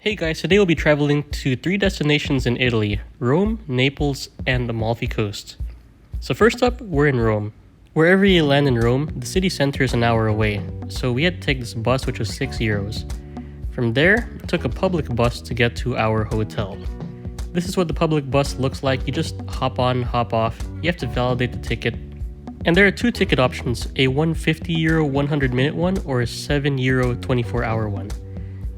Hey guys, today we'll be traveling to 3 destinations in Italy: Rome, Naples, and the Amalfi Coast. So first up, we're in Rome. Wherever you land in Rome, the city center is an hour away, so we had to take this bus which was €6. From there, we took a public bus to get to our hotel. This is what the public bus looks like. You just hop on, hop off, you have to validate the ticket. And there are 2 ticket options, a €150 100-minute one or a €7 24-hour one.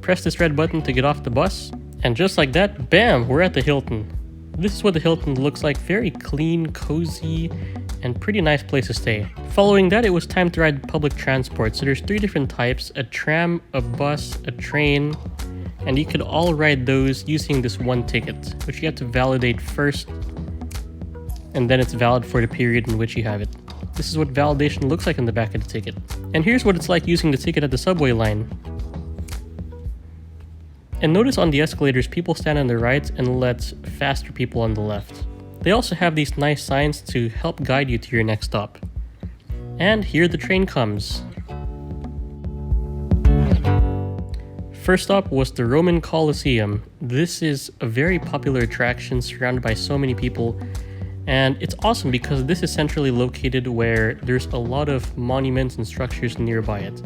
Press this red button to get off the bus, and just like that, bam, we're at the Hilton. This is what the Hilton looks like, very clean, cozy, and pretty nice place to stay. Following that, it was time to ride public transport. So there's 3 different types: a tram, a bus, a train, and you could all ride those using this one ticket, which you have to validate first, and then it's valid for the period in which you have it. This is what validation looks like in the back of the ticket. And here's what it's like using the ticket at the subway line. And notice on the escalators, people stand on the right and let faster people on the left. They also have these nice signs to help guide you to your next stop. And here the train comes. First stop was the Roman Colosseum. This is a very popular attraction surrounded by so many people. And it's awesome because this is centrally located where there's a lot of monuments and structures nearby it.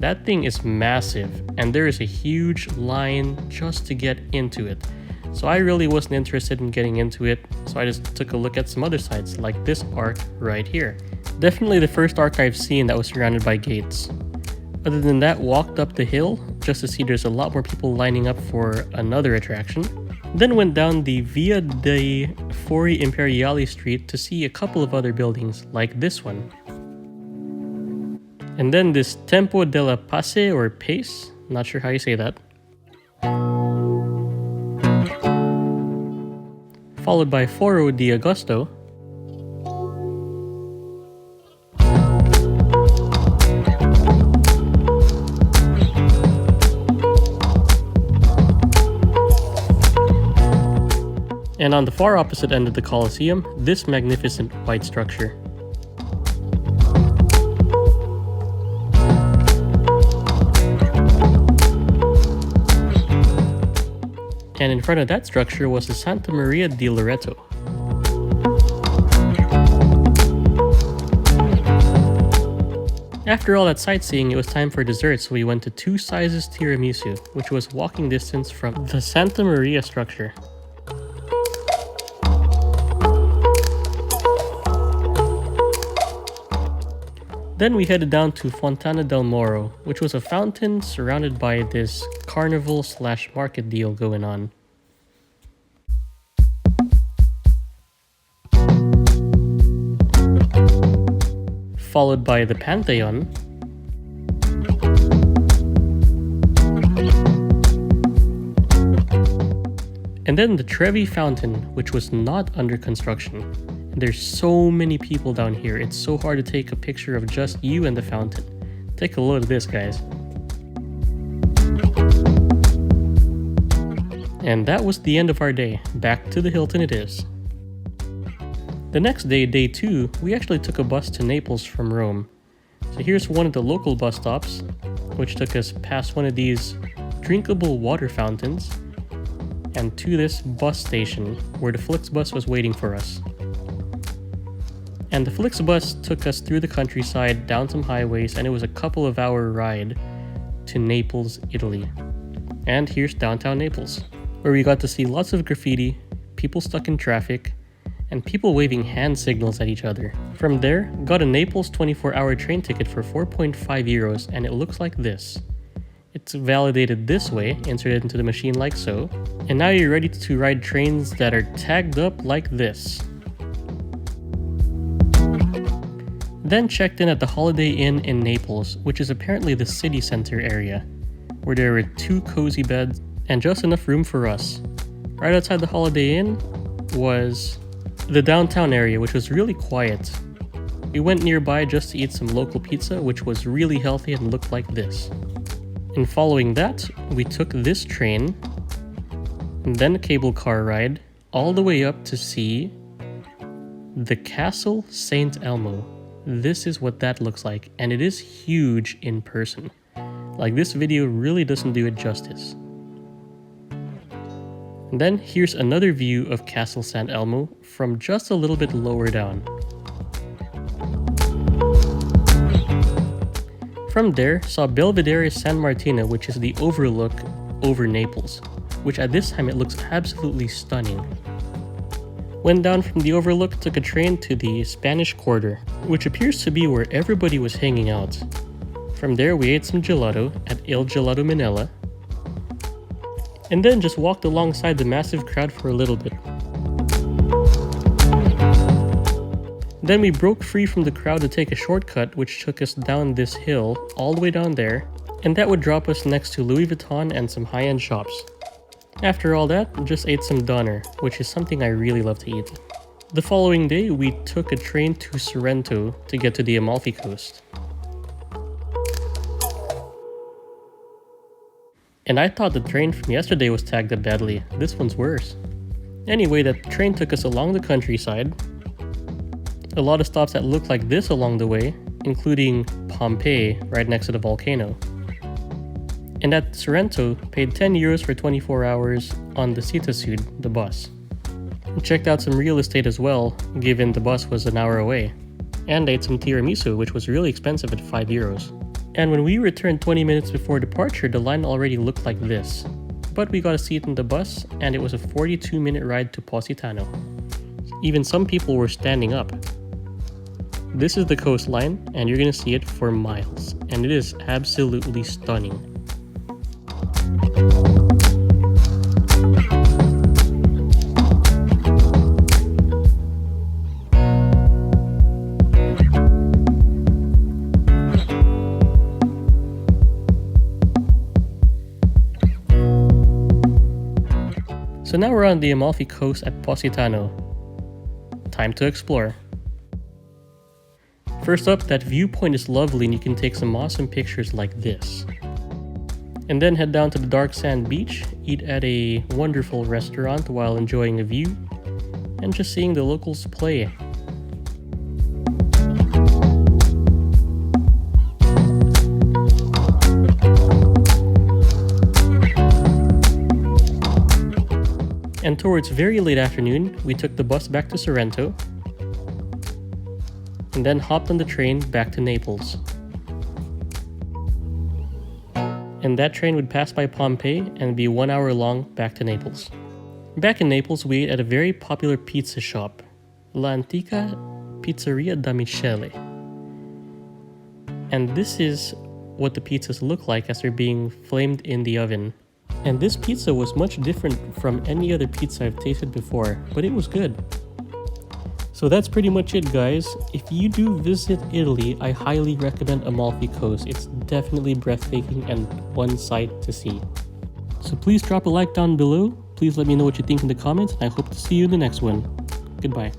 That thing is massive, and there is a huge line just to get into it. So I really wasn't interested in getting into it, so I just took a look at some other sites, like this arc right here. Definitely the first arc I've seen that was surrounded by gates. Other than that, walked up the hill just to see there's a lot more people lining up for another attraction. Then went down the Via dei Fori Imperiali street to see a couple of other buildings, like this one. And then this Tempo della Pace or Pace, not sure how you say that. Followed by Foro di Agosto. And on the far opposite end of the Colosseum, this magnificent white structure. And in front of that structure was the Santa Maria di Loreto. After all that sightseeing, it was time for dessert, so we went to 2 sizes tiramisu, which was walking distance from the Santa Maria structure. Then we headed down to Fontana del Moro, which was a fountain surrounded by this carnival/market deal going on. Followed by the Pantheon. And then the Trevi Fountain, which was not under construction. There's so many people down here, it's so hard to take a picture of just you and the fountain. Take a look at this, guys. And that was the end of our day. Back to the Hilton it is. The next day, day 2, we actually took a bus to Naples from Rome. So here's one of the local bus stops, which took us past one of these drinkable water fountains and to this bus station where the Flixbus was waiting for us. And the Flixbus took us through the countryside, down some highways, and it was a couple of hour ride to Naples, Italy. And here's downtown Naples, where we got to see lots of graffiti, people stuck in traffic, and people waving hand signals at each other. From there, got a Naples 24-hour train ticket for €4.5, and it looks like this. It's validated this way, inserted into the machine like so, and now you're ready to ride trains that are tagged up like this. Then checked in at the Holiday Inn in Naples, which is apparently the city center area, where there were 2 cozy beds and just enough room for us. Right outside the Holiday Inn was the downtown area, which was really quiet. We went nearby just to eat some local pizza, which was really healthy and looked like this. And following that, we took this train, and then a cable car ride, all the way up to see the Castle St. Elmo. This is what that looks like, and it is huge in person. Like, this video really doesn't do it justice. And then here's another view of Castel San Elmo from just a little bit lower down. From there, saw Belvedere San Martino, which is the overlook over Naples, which at this time it looks absolutely stunning. Went down from the overlook, took a train to the Spanish Quarter, which appears to be where everybody was hanging out. From there we ate some gelato at Il Gelato Minella, and then just walked alongside the massive crowd for a little bit. Then we broke free from the crowd to take a shortcut which took us down this hill all the way down there, and that would drop us next to Louis Vuitton and some high-end shops. After all that, just ate some doner, which is something I really love to eat. The following day, we took a train to Sorrento to get to the Amalfi Coast. And I thought the train from yesterday was tagged up badly. This one's worse. Anyway, that train took us along the countryside. A lot of stops that looked like this along the way, including Pompeii, right next to the volcano. And at Sorrento, paid 10 euros for 24 hours on the Citasud, the bus. Checked out some real estate as well, given the bus was an hour away. And ate some tiramisu, which was really expensive at 5 euros. And when we returned 20 minutes before departure, the line already looked like this. But we got a seat in the bus, and it was a 42-minute ride to Positano. Even some people were standing up. This is the coastline, and you're gonna see it for miles, and it is absolutely stunning. So now we're on the Amalfi Coast at Positano. Time to explore. First up, that viewpoint is lovely and you can take some awesome pictures like this. And then head down to the dark sand beach, eat at a wonderful restaurant while enjoying a view, and just seeing the locals play. And towards very late afternoon, we took the bus back to Sorrento, and then hopped on the train back to Naples. And that train would pass by Pompeii and be 1 hour long back to Naples. Back in Naples, we ate at a very popular pizza shop, La Antica Pizzeria da Michele. And this is what the pizzas look like as they're being flamed in the oven. And this pizza was much different from any other pizza I've tasted before, but it was good. So that's pretty much it, guys. If you do visit Italy, I highly recommend Amalfi Coast. It's definitely breathtaking and one sight to see. So please drop a like down below. Please let me know what you think in the comments, and I hope to see you in the next one. Goodbye.